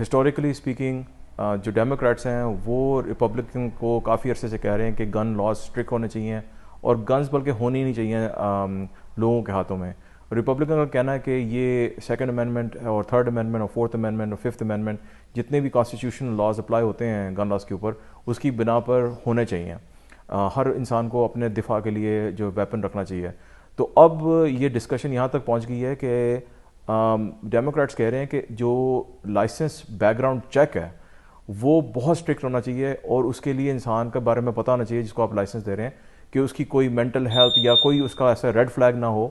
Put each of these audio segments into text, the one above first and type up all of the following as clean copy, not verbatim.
Historically speaking جو democrats ہیں وہ ریپبلکن کو کافی عرصے سے کہہ رہے ہیں کہ گن لاز اسٹرکٹ ہونے چاہیے اور گنز بلکہ ہونی نہیں چاہیے لوگوں کے ہاتھوں میں. ریپبلکن کا کہنا ہے کہ یہ سیکنڈ امینڈمنٹ اور تھرڈ امینڈمنٹ اور فورتھ امینڈمنٹ اور ففتھ امینڈمنٹ جتنے بھی کانسٹیٹیوشنل لاز اپلائی ہوتے ہیں گن لاز کے اوپر اس کی بنا پر ہونے چاہیے. ہر انسان کو اپنے دفاع کے لیے جو ویپن رکھنا چاہیے. تو اب یہ ڈسکشن یہاں تک پہنچ گئی ہے کہ ڈیموکریٹس کہہ رہے ہیں کہ جو لائسنس بیک گراؤنڈ چیک ہے وہ بہت اسٹرکٹ ہونا چاہیے اور اس کے لیے انسان کے بارے میں پتہ ہونا چاہیے جس کو آپ لائسنس دے رہے ہیں کہ اس کی کوئی مینٹل ہیلتھ یا کوئی اس کا ایسا ریڈ فلیگ نہ ہو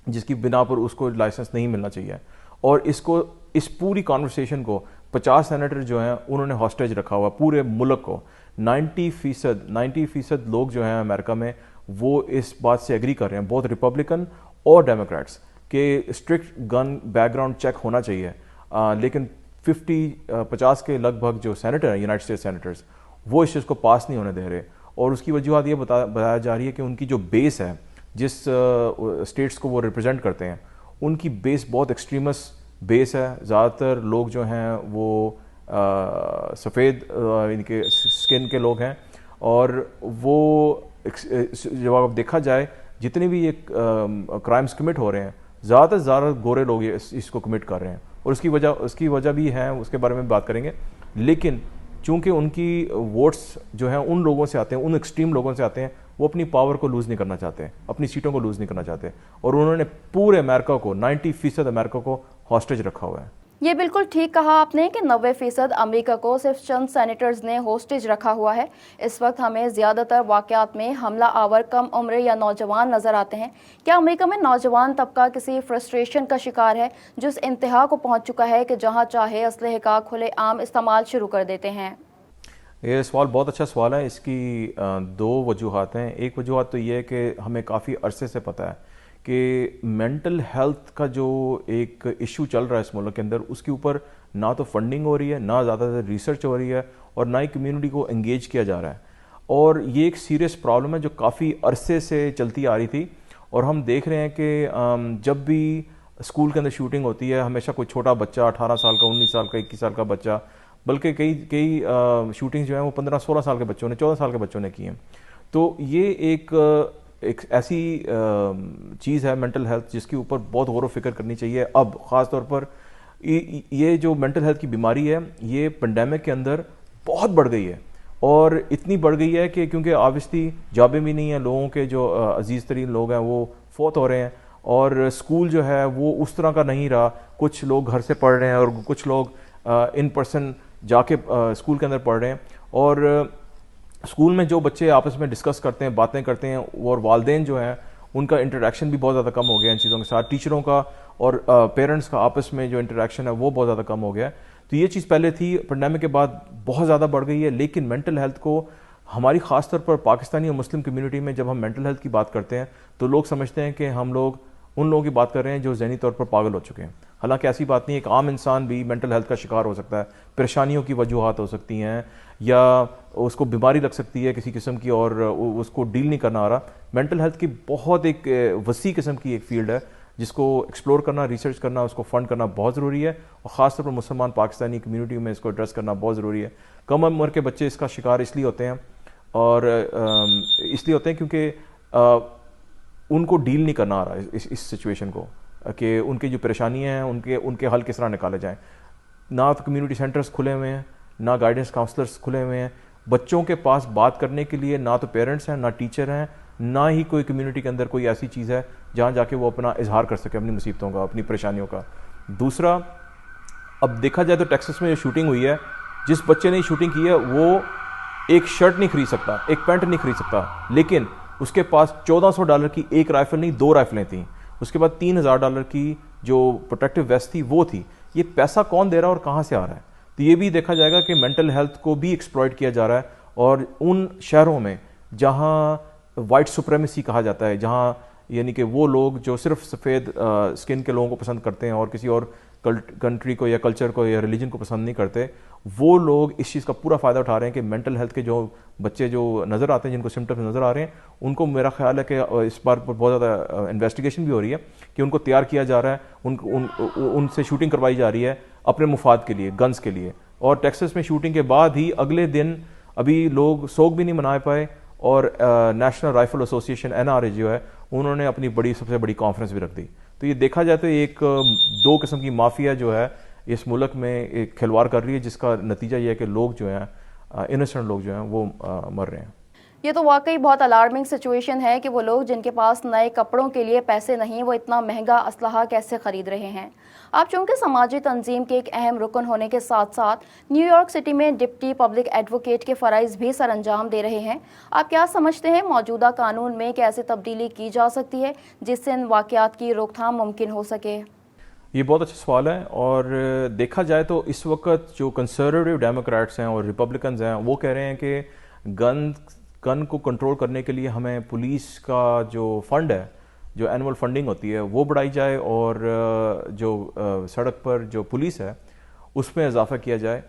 جس کی بنا پر اس کو لائسنس نہیں ملنا چاہیے. اور اس پوری کانورسیشن کو 50 سینیٹر جو ہیں انہوں نے ہاسٹیج رکھا ہوا پورے ملک کو. 90% لوگ جو ہیں امریکہ میں وہ اس بات سے ایگری کر رہے ہیں بہت ریپبلکن اور ڈیموکریٹس کہ اسٹرکٹ گن بیک گراؤنڈ چیک ہونا چاہیے. لیکن 50 کے لگ بھگ جو سینیٹر ہیں یونائٹڈ اسٹیٹس سینیٹرز وہ اس چیز کو پاس نہیں ہونے دے رہے. اور اس کی وجوہات یہ بتایا جا رہی ہے کہ ان کی جو بیس ہے جس اسٹیٹس کو وہ ریپرزینٹ کرتے ہیں ان کی بیس بہت ایکسٹریمس بیس ہے. زیادہ تر لوگ جو ہیں وہ سفید ان کے اسکن کے لوگ ہیں اور وہ جب آپ دیکھا جائے جتنے بھی یہ کرائمز کمٹ ہو رہے ہیں زیادہ سے زیادہ گورے لوگ اس کو کمٹ کر رہے ہیں. اور اس کی وجہ بھی ہے, اس کے بارے میں بات کریں گے. لیکن چونکہ ان کی ووٹس جو ہیں ان لوگوں سے آتے ہیں, ان ایکسٹریم لوگوں سے آتے ہیں, وہ اپنی پاور کو لوز نہیں کرنا چاہتے, اپنی سیٹوں کو لوز نہیں کرنا چاہتے, اور انہوں نے پورے امریکہ کو 90% امریکہ کو ہاسٹیج رکھا ہوا ہے. یہ بالکل ٹھیک کہا آپ نے کہ 90% امریکہ کو صرف چند سینیٹرز نے ہوسٹیج رکھا ہوا ہے. اس وقت ہمیں زیادہ تر واقعات میں حملہ آور کم عمر یا نوجوان نظر آتے ہیں. کیا امریکہ میں نوجوان طبقہ کسی فرسٹریشن کا شکار ہے جو اس انتہا کو پہنچ چکا ہے کہ جہاں چاہے اسلحے کا کھلے عام استعمال شروع کر دیتے ہیں؟ یہ سوال بہت اچھا سوال ہے. اس کی 2 وجوہات ہیں. ایک وجوہات تو یہ ہے کہ ہمیں کافی عرصے سے پتہ ہے کہ مینٹل ہیلتھ کا جو ایک ایشو چل رہا ہے اس ملک کے اندر اس کے اوپر نہ تو فنڈنگ ہو رہی ہے, نہ زیادہ تر ریسرچ ہو رہی ہے, اور نہ ہی کمیونٹی کو انگیج کیا جا رہا ہے. اور یہ ایک سیریس پرابلم ہے جو کافی عرصے سے چلتی آ رہی تھی. اور ہم دیکھ رہے ہیں کہ جب بھی اسکول کے اندر شوٹنگ ہوتی ہے ہمیشہ کوئی چھوٹا بچہ 18 سال کا, 19 سال کا, 21 سال کا بچہ, بلکہ کئی شوٹنگز جو ہیں وہ 15-16 سال کے بچوں نے, 14 سال کے بچوں نے کی ہیں. تو یہ ایک ایسی چیز ہے مینٹل ہیلتھ جس کے اوپر بہت غور و فکر کرنی چاہیے. اب خاص طور پر یہ جو مینٹل ہیلتھ کی بیماری ہے یہ پینڈیمک کے اندر بہت بڑھ گئی ہے, اور اتنی بڑھ گئی ہے کہ کیونکہ آبویسلی جابیں بھی نہیں ہیں, لوگوں کے جو عزیز ترین لوگ ہیں وہ فوت ہو رہے ہیں, اور اسکول جو ہے وہ اس طرح کا نہیں رہا. کچھ لوگ گھر سے پڑھ رہے ہیں اور کچھ لوگ ان پرسن جا کے اسکول کے اندر پڑھ رہے ہیں. اور اسکول میں جو بچے آپس میں ڈسکس کرتے ہیں, باتیں کرتے ہیں, اور والدین جو ہیں ان کا انٹریکشن بھی بہت زیادہ کم ہو گیا ان چیزوں کے ساتھ. ٹیچروں کا اور پیرنٹس کا آپس میں جو انٹریکشن ہے وہ بہت زیادہ کم ہو گیا ہے. تو یہ چیز پہلے تھی, پینڈیمک کے بعد بہت زیادہ بڑھ گئی ہے. لیکن مینٹل ہیلتھ کو ہماری خاص طور پر پاکستانی اور مسلم کمیونٹی میں جب ہم مینٹل ہیلتھ کی بات کرتے ہیں تو لوگ سمجھتے ہیں کہ ہم لوگ ان لوگوں کی بات کر رہے ہیں جو ذہنی طور پر پاگل ہو چکے ہیں. حالانکہ ایسی بات نہیں, ایک عام انسان بھی مینٹل ہیلتھ کا شکار ہو سکتا ہے. پریشانیوں کی وجوہات ہو سکتی ہیں, یا اس کو بیماری لگ سکتی ہے کسی قسم کی اور اس کو ڈیل نہیں کرنا آ رہا. مینٹل ہیلتھ کی بہت ایک وسیع قسم کی ایک فیلڈ ہے جس کو ایکسپلور کرنا, ریسرچ کرنا, اس کو فنڈ کرنا بہت ضروری ہے, اور خاص طور پر مسلمان پاکستانی کمیونٹی میں اس کو ایڈریس کرنا بہت ضروری ہے. کم عمر کے بچے اس کا شکار اس لیے ہوتے ہیں, اور اس لیے ہوتے ہیں کیونکہ ان کو ڈیل نہیں کرنا آ رہا اس سچویشن کو, کہ ان کی جو پریشانیاں ہیں ان کے حل کس طرح نکالے جائیں. نہ تو کمیونٹی سینٹرز کھلے ہوئے ہیں, نہ گائیڈنس کاؤنسلرز کھلے ہوئے ہیں. بچوں کے پاس بات کرنے کے لیے نہ تو پیرنٹس ہیں, نہ ٹیچر ہیں, نہ ہی کوئی کمیونٹی کے اندر کوئی ایسی چیز ہے جہاں جا کے وہ اپنا اظہار کر سکے اپنی مصیبتوں کا, اپنی پریشانیوں کا. دوسرا, اب دیکھا جائے تو ٹیکسس میں جو شوٹنگ ہوئی ہے, جس بچے نے شوٹنگ کی ہے وہ ایک شرٹ نہیں خرید سکتا, ایک پینٹ نہیں خرید سکتا, لیکن اس کے پاس $1400 کی ایک رائفل نہیں 2 رائفلیں تھیں. اس کے بعد $3000 کی جو پروٹیکٹیو ویسٹ تھی وہ تھی. یہ پیسہ کون دے رہا ہے اور کہاں سے آ رہا ہے؟ تو یہ بھی دیکھا جائے گا کہ مینٹل ہیلتھ کو بھی ایکسپلائٹ کیا جا رہا ہے. اور ان شہروں میں جہاں وائٹ سپریمیسی کہا جاتا ہے, جہاں یعنی کہ وہ لوگ جو صرف سفید اسکن کے لوگوں کو پسند کرتے ہیں اور کسی اور کنٹری کو یا کلچر کو یا ریلیجن کو پسند نہیں کرتے، وہ لوگ اس چیز کا پورا فائدہ اٹھا رہے ہیں کہ مینٹل ہیلتھ کے جو بچے جو نظر آتے ہیں، جن کو سمٹمز نظر آ رہے ہیں، ان کو میرا خیال ہے کہ اس بار پر بہت زیادہ انویسٹیگیشن بھی ہو رہی ہے کہ ان کو تیار کیا جا رہا ہے، ان سے شوٹنگ کروائی جا رہی ہے اپنے مفاد کے لیے، گنز کے لیے. اور ٹیکسس میں شوٹنگ کے بعد ہی اگلے دن ابھی لوگ سوگ بھی نہیں منا پائے، اور نیشنل رائفل ایسوسی ایشن NRA جو ہے انہوں نے اپنی سب سے بڑی کانفرنس بھی رکھ دی. تو یہ دیکھا جائے تو ایک دو قسم کی مافیا جو ہے اس ملک میں ایک کھلواڑ کر رہی ہے، جس کا نتیجہ یہ ہے کہ لوگ جو ہیں انوسنٹ لوگ جو ہیں وہ مر رہے ہیں. یہ تو واقعی بہت الارمنگ سچویشن ہے کہ وہ لوگ جن کے پاس نئے کپڑوں کے لیے پیسے نہیں، وہ اتنا مہنگا اسلحہ کیسے خرید رہے ہیں. آپ چونکہ سماجی تنظیم کے ایک اہم رکن ہونے کے ساتھ ساتھ نیو یارک سٹی میں ڈپٹی پبلک ایڈوکیٹ کے فرائض بھی سر انجام دے رہے ہیں، آپ کیا سمجھتے ہیں موجودہ قانون میں کیسے تبدیلی کی جا سکتی ہے جس سے ان واقعات کی روک تھام ممکن ہو سکے؟ یہ بہت اچھا سوال ہے، اور دیکھا جائے تو اس وقت جو کنسرویٹو ڈیموکریٹس ہیں اور ریپبلکنز ہیں وہ کہہ رہے ہیں کہ گن کو کنٹرول کرنے کے لیے ہمیں پولیس کا جو فنڈ ہے، جو اینول فنڈنگ ہوتی ہے وہ بڑھائی جائے، اور جو سڑک پر جو پولیس ہے اس میں اضافہ کیا جائے.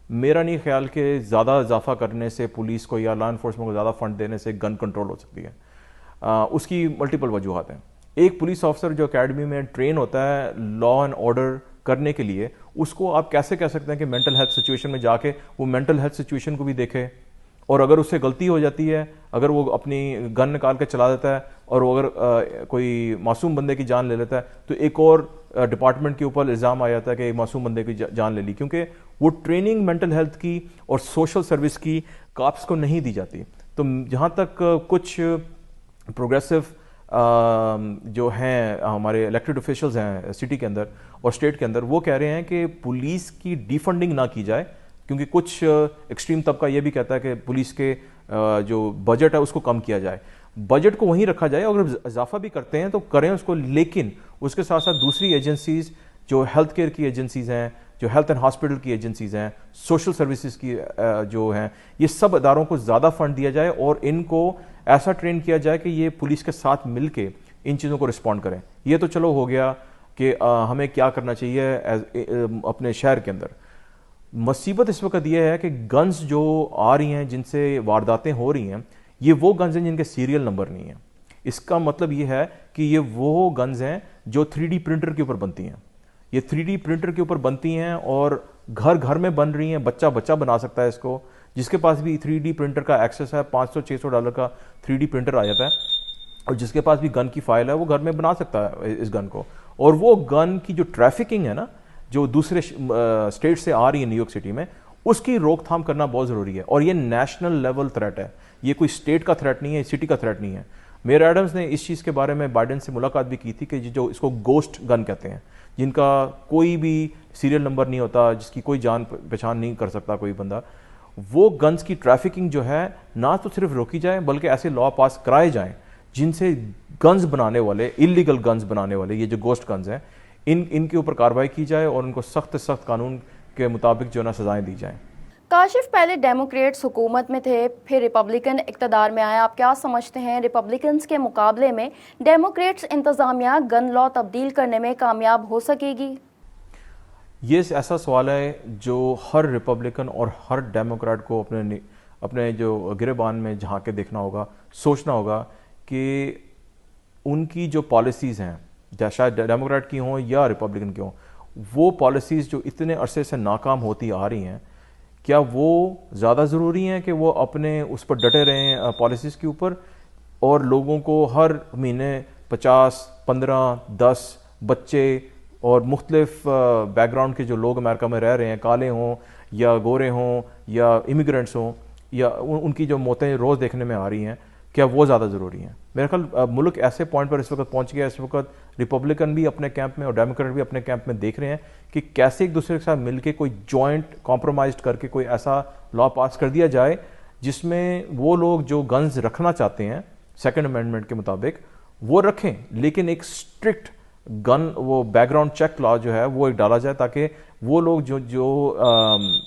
میرا نہیں خیال کہ زیادہ اضافہ کرنے سے پولیس کو یا لا انفورسمنٹ کو زیادہ فنڈ دینے سے گن کنٹرول ہو سکتی ہے. اس کی ملٹیپل وجوہات ہیں. ایک پولیس آفیسر جو اکیڈمی میں ٹرین ہوتا ہے لا اینڈ آرڈر کرنے کے لیے، اس کو آپ کیسے کہہ سکتے ہیں کہ مینٹل ہیلتھ سچویشن میں جا کے وہ مینٹل ہیلتھ سچویشن کو بھی دیکھے، اور اگر اس سے غلطی ہو جاتی ہے، اگر وہ اپنی گن نکال کے چلا دیتا ہے اور وہ اگر کوئی معصوم بندے کی جان لے لیتا ہے تو ایک اور ڈپارٹمنٹ کے اوپر الزام آ جاتا ہے کہ ایک معصوم بندے کی جان لے لی، کیونکہ وہ ٹریننگ مینٹل ہیلتھ کی اور سوشل سروس کی کاپس کو نہیں دی جاتی. تو جہاں تک کچھ پروگریسو جو ہیں ہمارے الیکٹڈ آفیشلز ہیں سٹی کے اندر اور اسٹیٹ کے اندر، وہ کہہ رہے ہیں کہ پولیس کی ڈی فنڈنگ نہ کی جائے، کیونکہ کچھ ایکسٹریم طبقہ یہ بھی کہتا ہے کہ پولیس کے جو بجٹ ہے اس کو کم کیا جائے. بجٹ کو وہیں رکھا جائے، اگر اضافہ بھی کرتے ہیں تو کریں اس کو، لیکن اس کے ساتھ ساتھ دوسری ایجنسیز جو ہیلتھ کیئر کی ایجنسیز ہیں، جو ہیلتھ اینڈ ہاسپٹل کی ایجنسیز ہیں، سوشل سروسز کی جو ہیں، یہ سب اداروں کو زیادہ فنڈ دیا جائے اور ان کو ایسا ٹرین کیا جائے کہ یہ پولیس کے ساتھ مل کے ان چیزوں کو رسپونڈ کریں. یہ تو چلو ہو گیا کہ ہمیں کیا کرنا چاہیے اپنے شہر کے اندر. مصیبت اس وقت یہ ہے کہ گنز جو آ رہی ہیں، جن سے وارداتیں ہو رہی ہیں، یہ وہ گنز ہیں جن کے سیریل نمبر نہیں ہیں. اس کا مطلب یہ ہے کہ یہ وہ گنز ہیں جو 3D پرنٹر کے اوپر بنتی ہیں. یہ 3D پرنٹر کے اوپر بنتی ہیں اور گھر گھر میں بن رہی ہیں. بچہ بنا سکتا ہے اس کو، جس کے پاس بھی 3D پرنٹر کا ایکسیس ہے. $500-600 کا 3D پرنٹر آ جاتا ہے، اور جس کے پاس بھی گن کی فائل ہے وہ گھر میں بنا سکتا ہے اس گن کو. اور وہ گن کی جو ٹریفکنگ ہے نا، جو دوسرے اسٹیٹ سے آ رہی ہے نیو یارک سٹی میں، اس کی روک تھام کرنا بہت ضروری ہے. اور یہ نیشنل لیول تھریٹ ہے، یہ کوئی اسٹیٹ کا تھریٹ نہیں ہے، سٹی کا تھریٹ نہیں ہے. میئر ایڈمز نے اس چیز کے بارے میں بائیڈن سے ملاقات بھی کی تھی کہ جو اس کو گوسٹ گن کہتے ہیں، جن کا کوئی بھی سیریل نمبر نہیں ہوتا، جس کی کوئی جان پہچان نہیں کر سکتا کوئی بندہ، وہ گنز کی ٹریفکنگ جو ہے نہ تو صرف روکی جائے بلکہ ایسے لا پاس کرائے جائیں جن سے گنز بنانے والے، انلیگل گنز بنانے والے، یہ جو گوسٹ گنز ہیں، ان کے اوپر کارروائی کی جائے اور ان کو سخت سخت قانون کے مطابق جو نا سزائیں دی جائیں. کاشف، پہلے ڈیموکریٹس حکومت میں تھے، پھر ریپبلکن اقتدار میں آئے، آپ کیا سمجھتے ہیں ریپبلکنز کے مقابلے میں ڈیموکریٹس انتظامیہ گن لا تبدیل کرنے میں کامیاب ہو سکے گی؟ یہ ایسا سوال ہے جو ہر ریپبلکن اور ہر ڈیموکریٹ کو اپنے جو گریبان میں جھانک کے دیکھنا ہوگا، سوچنا ہوگا کہ ان کی جو پالیسیز ہیں، شاید ڈیموکریٹ کی ہوں یا ریپبلکن کی ہوں، وہ پالیسیز جو اتنے عرصے سے ناکام ہوتی آ رہی ہیں، کیا وہ زیادہ ضروری ہیں کہ وہ اپنے اس پر ڈٹے رہیں پالیسیز کے اوپر، اور لوگوں کو ہر مہینے 50، 15، 10 بچے اور مختلف بیک گراؤنڈ کے جو لوگ امریکہ میں رہ رہے ہیں، کالے ہوں یا گورے ہوں یا امیگرینٹس ہوں، یا ان کی جو موتیں روز دیکھنے میں آ رہی ہیں، کیا وہ زیادہ ضروری ہیں؟ میرے خیال ملک ایسے پوائنٹ پر اس وقت پہنچ گیا، اس وقت ریپبلکن بھی اپنے کیمپ میں اور ڈیموکریٹ بھی اپنے کیمپ میں دیکھ رہے ہیں کہ کیسے ایک دوسرے کے ساتھ مل کے کوئی جوائنٹ کمپرومائزڈ کر کے کوئی ایسا لا پاس کر دیا جائے جس میں وہ لوگ جو گنز رکھنا چاہتے ہیں سیکنڈ امینڈمنٹ کے مطابق وہ رکھیں، لیکن ایک اسٹرکٹ گن وہ بیک گراؤنڈ چیک لا جو ہے وہ ایک ڈالا جائے، تاکہ وہ لوگ جو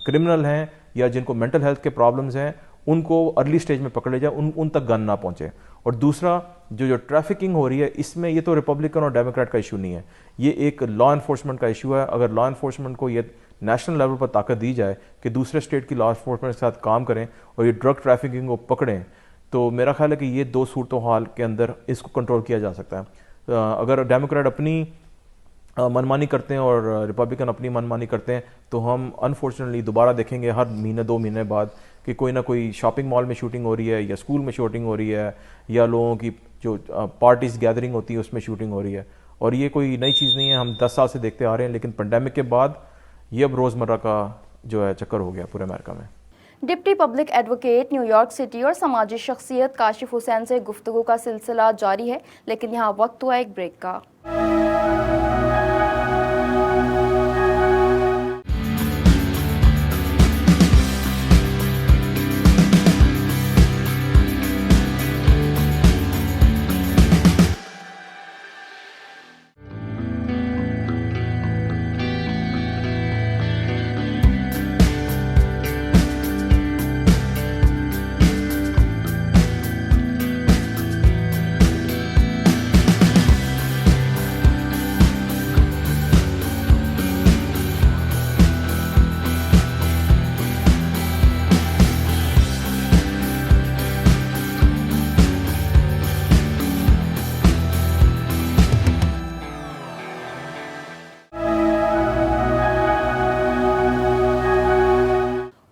کرمنل ہیں یا جن کو مینٹل ہیلتھ کے پرابلمز ہیں ان کو ارلی سٹیج میں پکڑ لے جائے, ان تک گن نہ پہنچے. اور دوسرا جو ٹریفکنگ ہو رہی ہے اس میں یہ تو ریپبلکن اور ڈیموکریٹ کا ایشو نہیں ہے, یہ ایک لا انفورسمنٹ کا ایشو ہے. اگر لا انفورسمنٹ کو یہ نیشنل لیول پر طاقت دی جائے کہ دوسرے اسٹیٹ کی لا انفورسمنٹ کے ساتھ کام کریں اور یہ ڈرگ ٹریفکنگ کو پکڑیں, تو میرا خیال ہے کہ یہ دو صورتحال کے اندر اس کو کنٹرول کیا جا سکتا ہے. اگر ڈیموکریٹ اپنی منمانی کرتے ہیں اور ریپبلکن اپنی منمانی کرتے ہیں تو ہم انفارچونیٹلی دوبارہ دیکھیں گے ہر مہینے 2 مہینے بعد کہ کوئی نہ کوئی شاپنگ مال میں شوٹنگ ہو رہی ہے, یا اسکول میں شوٹنگ ہو رہی ہے, یا لوگوں کی جو پارٹیز گیدرنگ ہوتی ہے اس میں شوٹنگ ہو رہی ہے. اور یہ کوئی نئی چیز نہیں ہے, ہم 10 سال سے دیکھتے آ رہے ہیں, لیکن پینڈیمک کے بعد یہ اب روزمرہ کا جو ہے چکر ہو گیا پورے امریکہ میں. Deputy public advocate new York city اور سماجی شخصیت کاشف حسین سے گفتگو کا سلسلہ جاری ہے, لیکن یہاں وقت ہوا ایک بریک کا.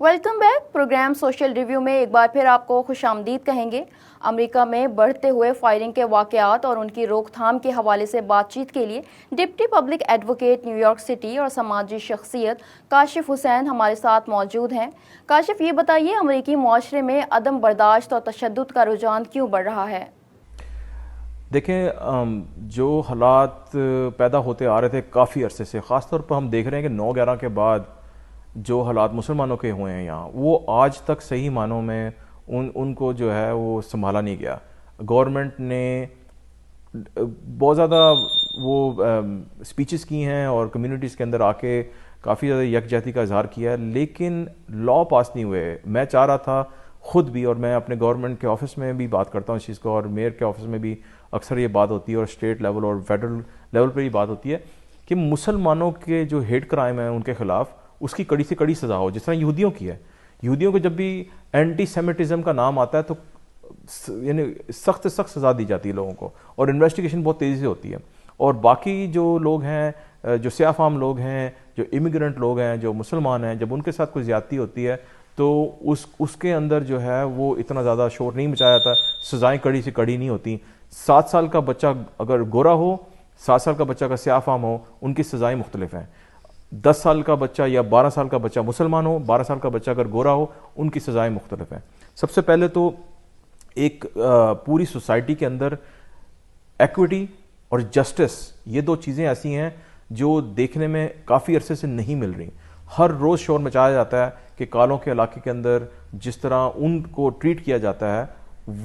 Welcome back. Program social review میں ایک بار پھر آپ کو خوش آمدید کہیں گے. امریکہ میں بڑھتے ہوئے فائرنگ کے واقعات اور ان کی روک تھام کے حوالے سے بات چیت کے لیے deputy public advocate new York city اور سماجی شخصیت کاشف حسین ہمارے ساتھ موجود ہیں. کاشف, یہ بتائیے امریکی معاشرے میں عدم برداشت اور تشدد کا رجحان کیوں بڑھ رہا ہے؟ دیکھیں, جو حالات پیدا ہوتے آ رہے تھے کافی عرصے سے, خاص طور پر ہم دیکھ رہے ہیں کہ 9/11 کے بعد جو حالات مسلمانوں کے ہوئے ہیں یہاں, وہ آج تک صحیح معنوں میں ان کو جو ہے وہ سنبھالا نہیں گیا. گورنمنٹ نے بہت زیادہ وہ اسپیچز کی ہیں اور کمیونٹیز کے اندر آ کے کافی زیادہ یکجہتی کا اظہار کیا ہے, لیکن لا پاس نہیں ہوئے. میں چاہ رہا تھا خود بھی, اور میں اپنے گورنمنٹ کے آفس میں بھی بات کرتا ہوں اس چیز کو, اور میئر کے آفس میں بھی اکثر یہ بات ہوتی ہے, اور اسٹیٹ لیول اور فیڈرل لیول پر یہ بات ہوتی ہے کہ مسلمانوں کے جو ہیٹ کرائم ہیں ان کے خلاف اس کی کڑی سے کڑی سزا ہو, جس طرح یہودیوں کی ہے. یہودیوں کو جب بھی اینٹی سیمیٹزم کا نام آتا ہے تو یعنی سخت سے سخت سزا دی جاتی ہے لوگوں کو, اور انویسٹیگیشن بہت تیزی سے ہوتی ہے. اور باقی جو لوگ ہیں, جو سیاہ فام لوگ ہیں, جو امیگرنٹ لوگ ہیں, جو مسلمان ہیں, جب ان کے ساتھ کوئی زیادتی ہوتی ہے تو اس کے اندر جو ہے وہ اتنا زیادہ شور نہیں مچایا جاتا, سزائیں کڑی سے کڑی نہیں ہوتی. 7 سال کا بچہ اگر گورا ہو, 7 سال کا بچہ اگر سیاہ فام ہو, ان کی سزائیں مختلف ہیں. 10 سال کا بچہ یا 12 سال کا بچہ مسلمان ہو, 12 سال کا بچہ اگر گورا ہو, ان کی سزائیں مختلف ہیں. سب سے پہلے تو ایک پوری سوسائٹی کے اندر ایکوٹی اور جسٹس, یہ 2 چیزیں ایسی ہیں جو دیکھنے میں کافی عرصے سے نہیں مل رہی. ہر روز شور مچایا جاتا ہے کہ کالوں کے علاقے کے اندر جس طرح ان کو ٹریٹ کیا جاتا ہے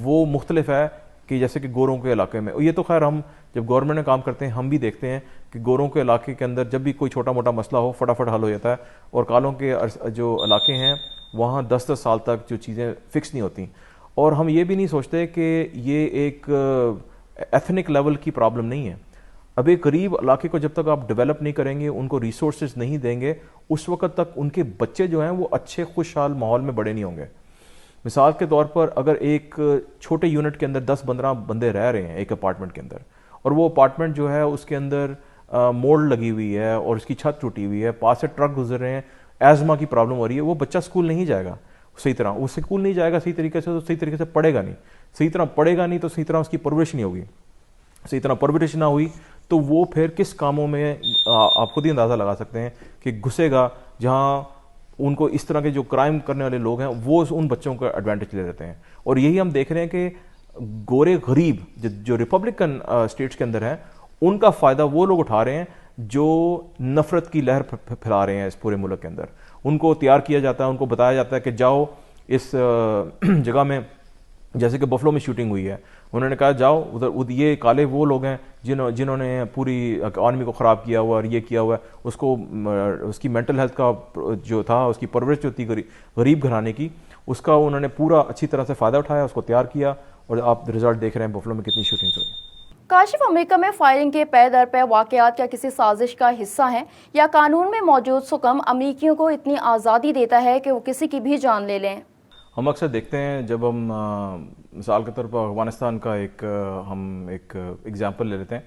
وہ مختلف ہے کہ جیسے کہ گوروں کے علاقے میں. یہ تو خیر ہم جب گورنمنٹ میں کام کرتے ہیں ہم بھی دیکھتے ہیں کہ گوروں کے علاقے کے اندر جب بھی کوئی چھوٹا موٹا مسئلہ ہو فٹافٹ حل ہو جاتا ہے, اور کالوں کے جو علاقے ہیں وہاں 10 سال تک جو چیزیں فکس نہیں ہوتی. اور ہم یہ بھی نہیں سوچتے کہ یہ ایک ایتھنک لیول کی پرابلم نہیں ہے. اب ایک غریب علاقے کو جب تک آپ ڈیولپ نہیں کریں گے, ان کو ریسورسز نہیں دیں گے, اس وقت تک ان کے بچے جو ہیں وہ اچھے خوشحال ماحول میں بڑے نہیں ہوں گے. مثال کے طور پر اگر ایک چھوٹے یونٹ کے اندر 10-15 بندے رہ رہے ہیں ایک اپارٹمنٹ کے اندر, اور وہ اپارٹمنٹ جو ہے اس کے اندر موڑ لگی ہوئی ہے اور اس کی چھت ٹوٹی ہوئی ہے, پاس سے ٹرک گزر رہے ہیں, ایزما کی پرابلم ہو رہی ہے, وہ بچہ اسکول نہیں جائے گا صحیح طرح, وہ اسکول نہیں جائے گا صحیح طریقے سے, تو صحیح طریقے سے پڑھے گا نہیں, صحیح طرح پڑھے گا نہیں تو صحیح طرح اس کی پرورش نہیں ہوگی, صحیح طرح پرورش نہ ہوئی تو وہ پھر کس کاموں میں آپ خود ہی اندازہ لگا سکتے ہیں کہ گھسے گا, جہاں ان کو اس طرح کے جو کرائم کرنے والے لوگ ہیں وہ ان بچوں کا ایڈوانٹیج لے لیتے ہیں. اور یہی ہم دیکھ رہے ہیں کہ گورے غریب جو ریپبلکن اسٹیٹس کے اندر ہیں ان کا فائدہ وہ لوگ اٹھا رہے ہیں جو نفرت کی لہر پھیلا رہے ہیں اس پورے ملک کے اندر. ان کو تیار کیا جاتا ہے, ان کو بتایا جاتا ہے کہ جاؤ اس جگہ میں, جیسے کہ بفلو میں شوٹنگ ہوئی ہے, انہوں نے کہا جاؤ ادھر, یہ کالے وہ لوگ ہیں جنہوں نے پوری اکانومی کو خراب کیا ہوا اور یہ کیا ہوا ہے, اس کو اس کی مینٹل ہیلتھ کا جو تھا, اس کی پرورش جو تھی غریب گھرانے کی, اس کا انہوں نے پورا اچھی طرح سے فائدہ اٹھایا, اس کو تیار کیا, اور آپ رزلٹ دیکھ رہے ہیں بفلو میں کتنی شوٹنگز ہوئی. کاشف، امریکہ میں فائرنگ کے پے در پے واقعات کیا کسی سازش کا حصہ ہیں، یا قانون میں موجود حکم امریکیوں کو اتنی آزادی دیتا ہے کہ وہ کسی کی بھی جان لے لیں؟ ہم اکثر دیکھتے ہیں جب ہم مثال کے طور پر افغانستان کا ہم ایک ایگزامپل لے لیتے ہیں.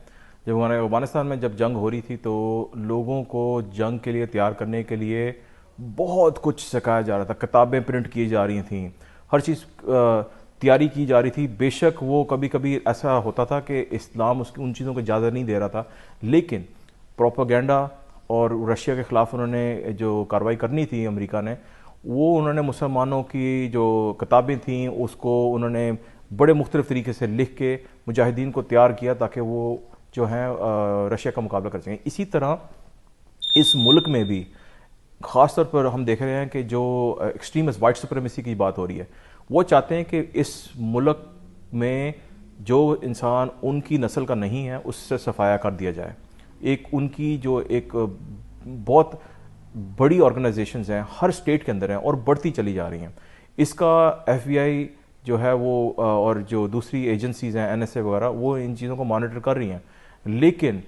جب ہمارے افغانستان میں جب جنگ ہو رہی تھی تو لوگوں کو جنگ کے لیے تیار کرنے کے لیے بہت کچھ سکھایا جا رہا تھا, کتابیں پرنٹ کی جا رہی تھیں, ہر چیز تیاری کی جا رہی تھی. بے شک وہ کبھی کبھی ایسا ہوتا تھا کہ اسلام ان چیزوں کو اجازت نہیں دے رہا تھا, لیکن پروپیگنڈا اور رشیا کے خلاف انہوں نے جو کارروائی کرنی تھی امریکہ نے, وہ انہوں نے مسلمانوں کی جو کتابیں تھیں اس کو انہوں نے بڑے مختلف طریقے سے لکھ کے مجاہدین کو تیار کیا تاکہ وہ جو ہیں رشیا کا مقابلہ کر سکیں. اسی طرح اس ملک میں بھی خاص طور پر ہم دیکھ رہے ہیں کہ جو ایکسٹریمسٹ وائٹ سپریمیسی کی بات ہو رہی ہے, وہ چاہتے ہیں کہ اس ملک میں جو انسان ان کی نسل کا نہیں ہے اس سے صفایا کر دیا جائے. ایک ان کی جو ایک بہت بڑی آرگنائزیشنز ہیں ہر اسٹیٹ کے اندر ہیں اور بڑھتی چلی جا رہی ہیں. اس کا ایف بی آئی جو ہے وہ اور جو دوسری ایجنسیز ہیں این ایس اے وغیرہ وہ ان چیزوں کو مانیٹر کر رہی ہیں, لیکن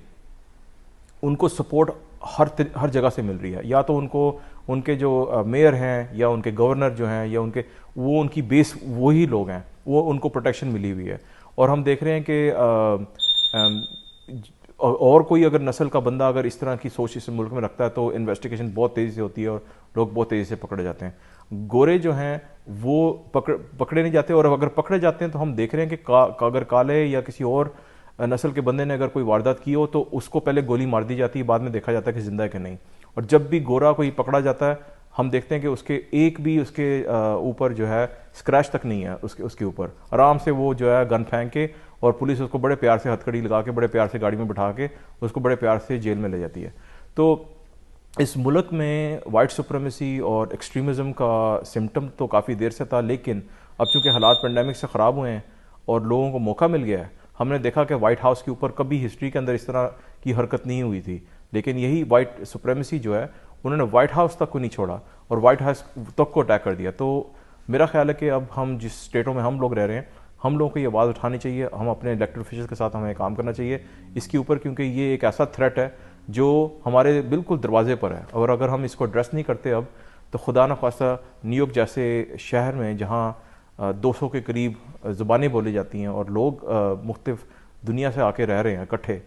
ان کو سپورٹ ہر جگہ سے مل رہی ہے. یا تو ان کے جو میئر ہیں یا ان کے گورنر جو ہیں یا ان کی بیس وہی لوگ ہیں, وہ ان کو پروٹیکشن ملی ہوئی ہے. اور ہم دیکھ رہے ہیں کہ اور کوئی اگر نسل کا بندہ اگر اس طرح کی سوچ اس ملک میں رکھتا ہے تو انویسٹیگیشن بہت تیزی سے ہوتی ہے اور لوگ بہت تیزی سے پکڑے جاتے ہیں. گورے جو ہیں وہ پکڑے نہیں جاتے, اور اگر پکڑے جاتے ہیں تو ہم دیکھ رہے ہیں کہ اگر کالے یا کسی اور نسل کے بندے نے اگر کوئی واردات کی ہو تو اس کو پہلے گولی مار دی جاتی ہے, بعد میں دیکھا جاتا ہے کہ زندہ ہے کہ نہیں. اور جب بھی گورا کوئی پکڑا جاتا ہے ہم دیکھتے ہیں کہ اس کے ایک بھی اس کے اوپر جو ہے اسکریچ تک نہیں ہے, اس کے اوپر آرام سے وہ جو ہے گن پھینک کے, اور پولیس اس کو بڑے پیار سے ہتھ کڑی لگا کے بڑے پیار سے گاڑی میں بٹھا کے اس کو بڑے پیار سے جیل میں لے جاتی ہے. تو اس ملک میں وائٹ سپریمیسی اور ایکسٹریمزم کا سمٹم تو کافی دیر سے تھا, لیکن اب چونکہ حالات پینڈیمک سے خراب ہوئے ہیں اور لوگوں کو موقع مل گیا ہے, ہم نے دیکھا کہ وائٹ ہاؤس کے اوپر کبھی ہسٹری کے اندر اس طرح کی حرکت نہیں ہوئی تھی, لیکن یہی وائٹ سپریمیسی جو ہے انہوں نے وائٹ ہاؤس تک کو نہیں چھوڑا اور وائٹ ہاؤس تک کو اٹیک کر دیا. تو میرا خیال ہے کہ اب ہم جس اسٹیٹوں میں ہم لوگ رہ رہے ہیں ہم لوگوں کو یہ آواز اٹھانی چاہیے, ہم اپنے الیکٹڈ آفیشلز کے ساتھ ہمیں کام کرنا چاہیے اس کے اوپر, کیونکہ یہ ایک ایسا تھریٹ ہے جو ہمارے بالکل دروازے پر ہے, اور اگر ہم اس کو ایڈریس نہیں کرتے اب تو خدا نخواستہ نیو یارک جیسے شہر میں جہاں 200 کے قریب زبانیں بولی جاتی ہیں اور لوگ مختلف دنیا سے آ کے رہ رہے ہیں اکٹھے,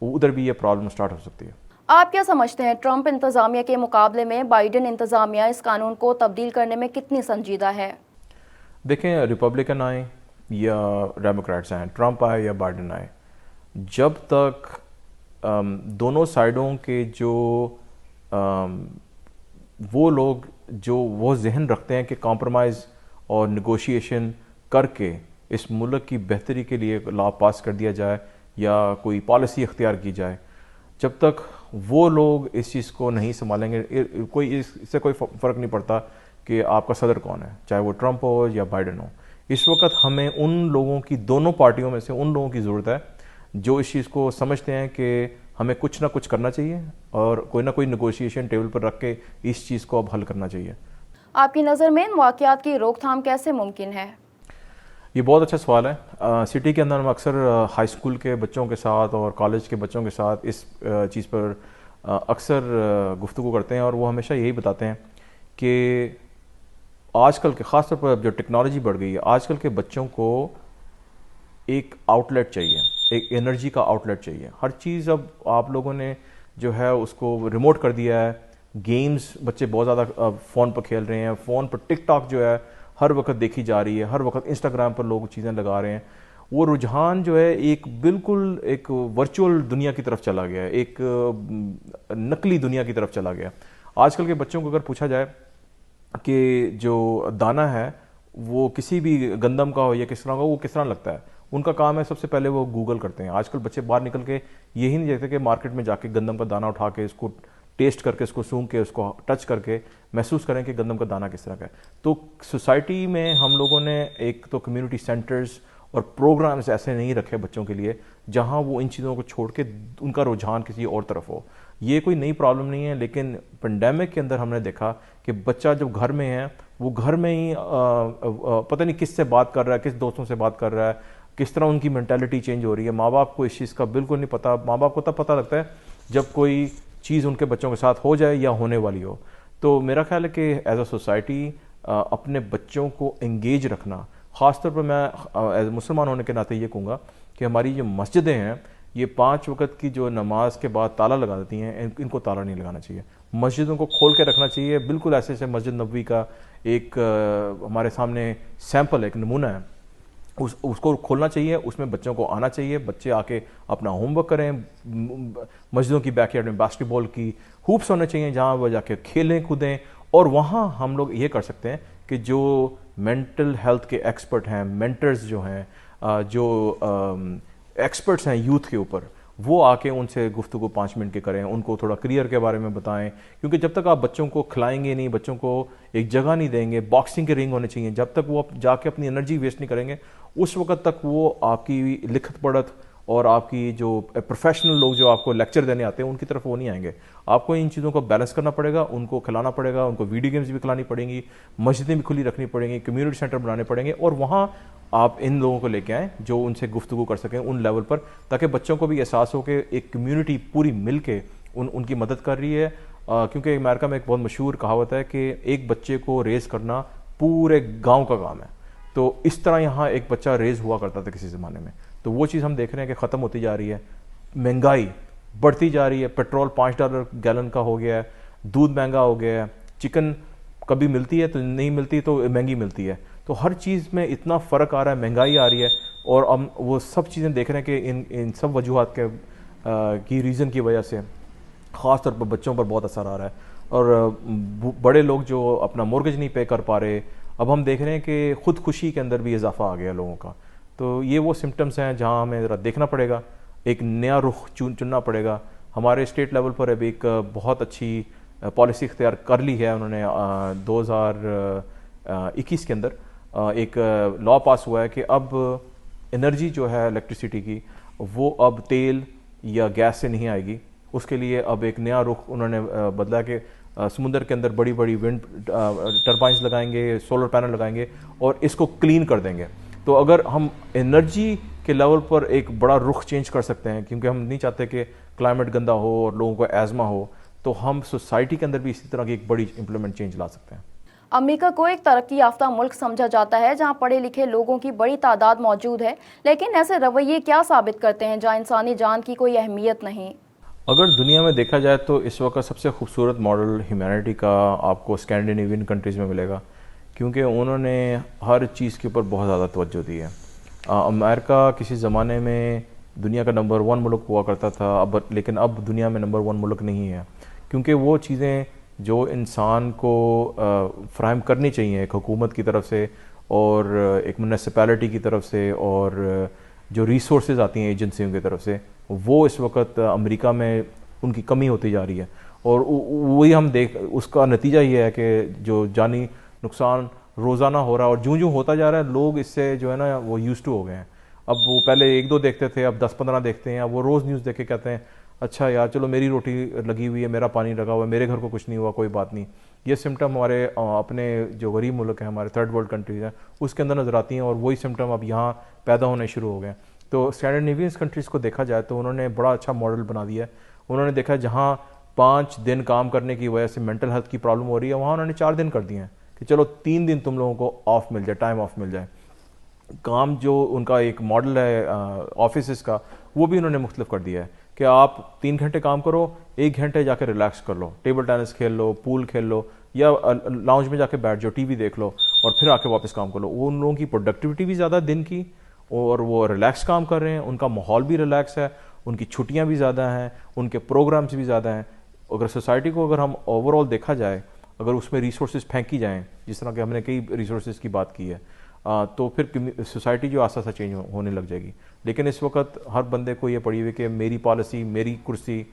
ادھر بھی یہ پرابلم سٹارٹ ہو سکتی ہے. آپ کیا سمجھتے ہیں ٹرمپ انتظامیہ کے مقابلے میں بائیڈن انتظامیہ اس قانون کو تبدیل کرنے میں کتنی سنجیدہ ہے؟ دیکھیں, ریپبلکن آئیں یا ڈیموکریٹس آئیں, ٹرمپ آئے یا بائیڈن آئے, جب تک دونوں سائڈوں کے جو وہ لوگ جو وہ ذہن رکھتے ہیں کہ کمپرومائز اور نیگوشیشن کر کے اس ملک کی بہتری کے لیے لا پاس کر دیا جائے یا کوئی پالیسی اختیار کی جائے, جب تک وہ لوگ اس چیز کو نہیں سنبھالیں گے, اس سے کوئی فرق نہیں پڑتا کہ آپ کا صدر کون ہے, چاہے وہ ٹرمپ ہو یا بائیڈن ہو. اس وقت ہمیں ان لوگوں کی, دونوں پارٹیوں میں سے ان لوگوں کی ضرورت ہے جو اس چیز کو سمجھتے ہیں کہ ہمیں کچھ نہ کچھ کرنا چاہیے اور کوئی نہ کوئی نیگوشیشن ٹیبل پر رکھ کے اس چیز کو اب حل کرنا چاہیے. آپ کی نظر میں ان واقعات کی روک تھام کیسے ممکن ہے؟ یہ بہت اچھا سوال ہے. سٹی کے اندر ہم اکثر ہائی اسکول کے بچوں کے ساتھ اور کالج کے بچوں کے ساتھ اس چیز پر اکثر گفتگو کرتے ہیں, اور وہ ہمیشہ یہی بتاتے ہیں کہ آج کل کے, خاص طور پر جو ٹیکنالوجی بڑھ گئی ہے, آج کل کے بچوں کو ایک آؤٹ لیٹ چاہیے, ایک انرجی کا آؤٹ لیٹ چاہیے. ہر چیز اب آپ لوگوں نے جو ہے اس کو ریموٹ کر دیا ہے. گیمز بچے بہت زیادہ فون پر کھیل رہے ہیں, فون پر ٹک ٹاک جو ہے ہر وقت دیکھی جا رہی ہے, ہر وقت انسٹاگرام پر لوگ چیزیں لگا رہے ہیں. وہ رجحان جو ہے ایک بالکل ایک ورچوئل دنیا کی طرف چلا گیا ہے, ایک نقلی دنیا کی طرف چلا گیا. آج کل کے بچوں کو اگر پوچھا جائے کہ جو دانہ ہے وہ کسی بھی گندم کا ہو یا کس طرح کا, وہ کس طرح لگتا ہے, ان کا کام ہے سب سے پہلے وہ گوگل کرتے ہیں. آج کل بچے باہر نکل کے یہی نہیں دیکھتے کہ مارکیٹ میں جا کے گندم کا دانہ اٹھا کے اس کو ٹیسٹ کر کے, اس کو سونگھ کے, اس کو ٹچ کر کے محسوس کریں کہ گندم کا دانہ کس طرح کا ہے. تو سوسائٹی میں ہم لوگوں نے ایک تو کمیونٹی سینٹرز اور پروگرامز ایسے نہیں رکھے بچوں کے لیے جہاں وہ ان چیزوں کو چھوڑ کے ان کا رجحان کسی اور طرف ہو. یہ کوئی نئی پرابلم نہیں ہے, لیکن پینڈیمک کے اندر ہم نے دیکھا کہ بچہ جب گھر میں ہے وہ گھر میں ہی پتہ نہیں کس سے بات کر رہا ہے, کس دوستوں سے بات کر رہا ہے, کس طرح ان کی مینٹیلٹی چینج ہو رہی ہے. ماں باپ کو اس چیز کا بالکل نہیں پتہ. ماں باپ کو تب پتہ لگتا ہے جب کوئی چیز ان کے بچوں کے ساتھ ہو جائے یا ہونے والی ہو. تو میرا خیال ہے کہ ایز اے سوسائٹی اپنے بچوں کو انگیج رکھنا, خاص طور پر میں ایز مسلمان ہونے کے ناطے یہ کہوں گا کہ ہماری جو مسجدیں ہیں یہ 5 وقت کی جو نماز کے بعد تالا لگا دیتی ہیں, ان کو تالا نہیں لگانا چاہیے. مسجدوں کو کھول کے رکھنا چاہیے. بالکل ایسے ایسے مسجد نبوی کا ایک ہمارے سامنے سیمپل ایک نمونہ ہے, اس کو کھولنا چاہیے, اس میں بچوں کو آنا چاہیے, بچے آ کے اپنا ہوم ورک کریں. مسجدوں کی بیک یارڈ میں باسکٹ بال کی ہوپس ہونے چاہیے جہاں وہ جا کے کھیلیں کودیں. اور وہاں ہم لوگ یہ کر سکتے ہیں کہ جو مینٹل ہیلتھ کے ایکسپرٹ ہیں, مینٹرز جو ہیں, جو ایکسپرٹس ہیں یوتھ کے اوپر, وہ آ کے ان سے گفتگو 5 منٹ کے کریں, ان کو تھوڑا کریئر کے بارے میں بتائیں. کیونکہ جب تک آپ بچوں کو کھلائیں گے نہیں, بچوں کو ایک جگہ نہیں دیں گے, باکسنگ کے رنگ ہونے چاہیے, جب تک وہ جا کے اپنی انرجی ویسٹ نہیں کریں گے, اس وقت تک وہ آپ کی لکھت پڑھت اور آپ کی جو پروفیشنل لوگ جو آپ کو لیکچر دینے آتے ہیں ان کی طرف وہ نہیں آئیں گے. آپ کو ان چیزوں کو بیلنس کرنا پڑے گا, ان کو کھلانا پڑے گا, ان کو ویڈیو گیمز بھی کھلانی پڑیں گی, مسجدیں بھی کھلی رکھنی پڑیں گی, کمیونٹی سینٹر بنانے پڑیں گے, اور وہاں آپ ان لوگوں کو لے کے آئیں جو ان سے گفتگو کر سکیں ان لیول پر, تاکہ بچوں کو بھی احساس ہو کہ ایک کمیونٹی پوری مل کے ان کی مدد کر رہی ہے. کیونکہ امریکہ میں ایک بہت مشہور کہاوت ہے کہ ایک بچے کو ریز کرنا پورے گاؤں کا کام ہے. تو اس طرح یہاں ایک بچہ ریز ہوا کرتا تھا کسی زمانے میں. تو وہ چیز ہم دیکھ رہے ہیں کہ ختم ہوتی جا رہی ہے. مہنگائی بڑھتی جا رہی ہے, پیٹرول $5 گیلن کا ہو گیا ہے, دودھ مہنگا ہو گیا ہے, چکن کبھی ملتی ہے تو نہیں ملتی تو مہنگی ملتی ہے. تو ہر چیز میں اتنا فرق آ رہا ہے, مہنگائی آ رہی ہے, اور ہم وہ سب چیزیں دیکھ رہے ہیں کہ ان سب وجوہات کی ریزن کی وجہ سے خاص طور پر بچوں پر بہت اثر آ رہا ہے. اور بڑے لوگ جو اپنا مورگیج نہیں پے کر پا رہے, اب ہم دیکھ رہے ہیں کہ خودکشی کے اندر بھی اضافہ آ گیا لوگوں کا. تو یہ وہ سمٹمز ہیں جہاں ہمیں ذرا دیکھنا پڑے گا, ایک نیا رخ چننا پڑے گا. ہمارے اسٹیٹ لیول پر ابھی ایک بہت اچھی پالیسی اختیار کر لی ہے انہوں نے. 2021 کے اندر ایک لا پاس ہوا ہے کہ اب انرجی جو ہے الیکٹریسٹی کی وہ اب تیل یا گیس سے نہیں آئے گی. اس کے لیے اب ایک نیا رخ انہوں نے بدلا کہ سمندر کے اندر بڑی بڑی ونڈ ٹربائنز لگائیں گے, سولر پینل لگائیں گے اور اس کو کلین کر دیں گے. تو اگر ہم انرجی کے لیول پر ایک بڑا رخ چینج کر سکتے ہیں, کیونکہ ہم نہیں چاہتے کہ کلائمیٹ گندا ہو اور لوگوں کو ایزما ہو, تو ہم سوسائٹی کے اندر بھی اسی طرح کی ایک بڑی امپلیمنٹ چینج لا سکتے ہیں. امریکہ کو ایک ترقی یافتہ ملک سمجھا جاتا ہے جہاں پڑھے لکھے لوگوں کی بڑی تعداد موجود ہے, لیکن ایسے رویے کیا ثابت کرتے ہیں جہاں انسانی جان کی کوئی اہمیت نہیں؟ اگر دنیا میں دیکھا جائے تو اس وقت سب سے خوبصورت ماڈل ہیومینٹی کا آپ کو اسکینڈینیوین کنٹریز میں ملے گا, کیونکہ انہوں نے ہر چیز کے اوپر بہت زیادہ توجہ دی ہے. امریکہ کسی زمانے میں دنیا کا نمبر 1 ملک ہوا کرتا تھا, لیکن اب دنیا میں نمبر 1 ملک نہیں ہے, کیونکہ وہ چیزیں جو انسان کو فراہم کرنی چاہیے ایک حکومت کی طرف سے اور ایک میونسپیلٹی کی طرف سے, اور جو ریسورسز آتی ہیں ایجنسیوں کی طرف سے, وہ اس وقت امریکہ میں ان کی کمی ہوتی جا رہی ہے. اور وہی ہم اس کا نتیجہ یہ ہے کہ جو جانی نقصان روزانہ ہو رہا ہے, اور جوں ہوتا جا رہا ہے لوگ اس سے جو ہے نا وہ یوز ٹو ہو گئے ہیں. اب وہ پہلے 1-2 دیکھتے تھے, اب 10-15 دیکھتے ہیں. اب وہ روز نیوز دیکھ کے کہتے ہیں اچھا یار چلو میری روٹی لگی ہوئی ہے, میرا پانی لگا ہوا ہے, میرے گھر کو کچھ نہیں ہوا, کوئی بات نہیں. یہ سمٹم ہمارے اپنے جو غریب ملک ہیں, ہمارے 3rd ورلڈ کنٹریز ہیں, اس کے اندر نظر آتی ہیں, اور وہی سمٹم اب یہاں پیدا ہونے شروع ہو گئے ہیں. تو اسکینڈینیوین کنٹریز کو دیکھا جائے تو انہوں نے بڑا اچھا ماڈل بنا دیا ہے. انہوں نے دیکھا جہاں 5 دن کام کرنے کی وجہ سے مینٹل ہیلتھ کی پرابلم ہو رہی ہے, وہاں انہوں نے 4 دن کر دیے ہیں کہ چلو 3 دن تم لوگوں کو آف مل جائے, ٹائم آف مل جائے. کام جو ان کا ایک ماڈل ہے آفیسز کا, وہ بھی انہوں نے مختلف کر دیا ہے کہ آپ 3 گھنٹے کام کرو, 1 گھنٹے جا کے ریلیکس کر لو, ٹیبل ٹینس کھیل لو, پول کھیل لو, یا لاؤنج میں جا کے بیٹھ جاؤ, ٹی وی دیکھ لو, اور پھر آ کے واپس کام کر لو. وہ ان لوگوں کی پروڈکٹیوٹی بھی زیادہ دن کی, اور وہ ریلیکس کام کر رہے ہیں, ان کا ماحول بھی ریلیکس ہے, ان کی چھٹیاں بھی زیادہ ہیں, ان کے پروگرامز بھی زیادہ ہیں. اگر سوسائٹی کو اگر ہم اوور آل دیکھا جائے, اگر اس میں ریسورسز پھینکی جائیں, جس طرح کہ ہم نے کئی ریسورسز کی بات کی ہے, تو پھر سوسائٹی جو آسا چینج ہونے لگ جائے گی. لیکن اس وقت ہر بندے کو یہ پڑی ہوئی کہ میری پالیسی, میری کرسی,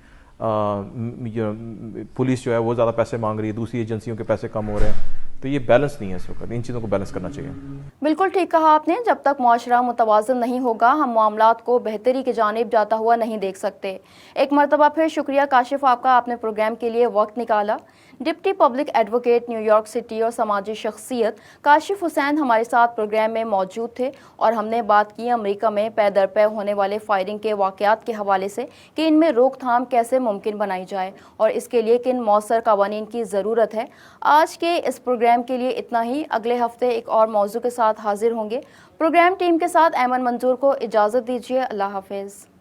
پولیس جو ہے وہ زیادہ پیسے مانگ رہی ہے, دوسری ایجنسیوں کے پیسے کم ہو رہے ہیں. تو یہ بیلنس نہیں ہے اس وقت, ان چیزوں کو بیلنس کرنا چاہیے. بالکل ٹھیک کہا آپ نے. جب تک معاشرہ متوازن نہیں ہوگا ہم معاملات کو بہتری کی جانب جاتا ہوا نہیں دیکھ سکتے. ایک مرتبہ پھر شکریہ کاشف آپ کا, آپ نے پروگرام کے لیے وقت نکالا. Deputy public advocate new York city اور سماجی شخصیت کاشف حسین ہمارے ساتھ پروگرام میں موجود تھے اور ہم نے بات کی امریکہ میں پے در پے ہونے والے فائرنگ کے واقعات کے حوالے سے کہ ان میں روک تھام کیسے ممکن بنائی جائے اور اس کے لیے کن مؤثر قوانین کی ضرورت ہے۔ آج کے اس پروگرام کے لیے اتنا ہی، اگلے ہفتے ایک اور موضوع کے ساتھ حاضر ہوں گے۔ پروگرام ٹیم کے ساتھ ایمن منظور کو اجازت دیجیے، اللہ حافظ۔